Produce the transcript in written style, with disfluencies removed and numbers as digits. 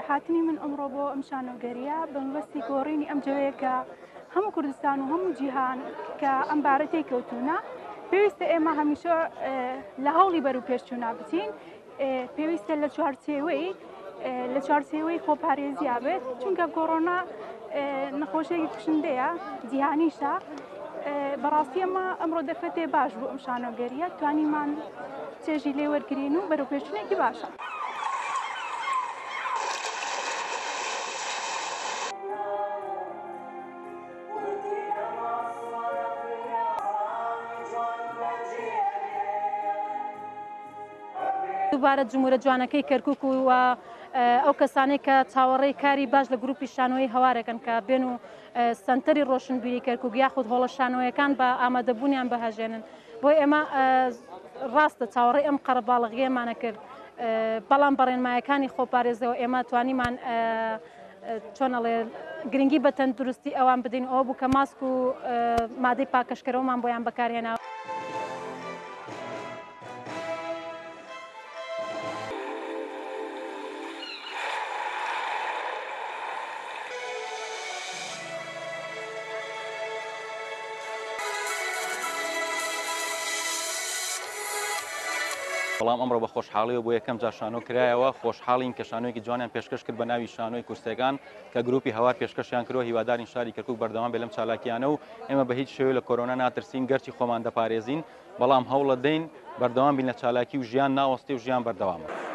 هاتني من ئەمڕۆ بۆ ئەم شانۆگەریە بەمەبەستی گۆڕینی ئەم جوەیە کە هەموو کوردستان و هەموو جیهان کە ئەم بارە تێکەوتوونە پێویستە ئێمە هەمیشە لە هەوڵی بەروپێشچوونا بچین پێویستە لە چوارچێوەی خۆپارێزیا بێت چونکە کۆڕۆنا نەخۆشیێکی کوشندەیە جیهانیشە بەڕاستی ئەمە ئەمڕۆ دەفەتێ باش بوو ئەم شانۆگەریە توانیمان چێژی لێ وەرگرین و بەروپێشچوونێکی باشە. دووبارە جمهورە جوانەکەی کەرکووک و ئەو کەسانەی کە چاوەڕێی کاری باش لە گروپی شانۆی هەوارەکەن کە بێن و سنتەری ڕۆشنبیری کەرکووک یاخود هۆڵە شانۆیەکان بە ئامادەبوونیان بەهەژێنن بۆی ئێمە ڕاستە چاوەڕێی ئەم قەرەباڵغیەمانە کرد بەڵام بەڕێنمایەکانی خۆپارێزەوە ئێمە توانیمان چۆنەڵێ گرنگی بە تەندروستی ئەوان بدەین ئەوە بوو کە ماسک و مادەی پاکەشکەرەوەمان بۆیان بەکارهێنا. بەڵام ئەمڕۆ بە خۆشحاڵیەوە بۆ یەکەم جار شانۆ کرایەوە خۆشحاڵین کە شانۆیەکی جوانیان پێشکەش کرد بە ناوی شانۆی کورسەکان کە گروپی هەوار پێشکەشیان کردەوە هیوادارین شاری کەرکووک بەردەوام بێ لەم چالاکیانە و ئێمە بە هیچ شێوەیە لە کۆرۆنا ناترسین گەرچی خۆمان دەپارێزین بەڵام هەوڵە دەین بەردەوام بین لە چالاکی و ژیان ناوەستی و ژیان بەردەوامە.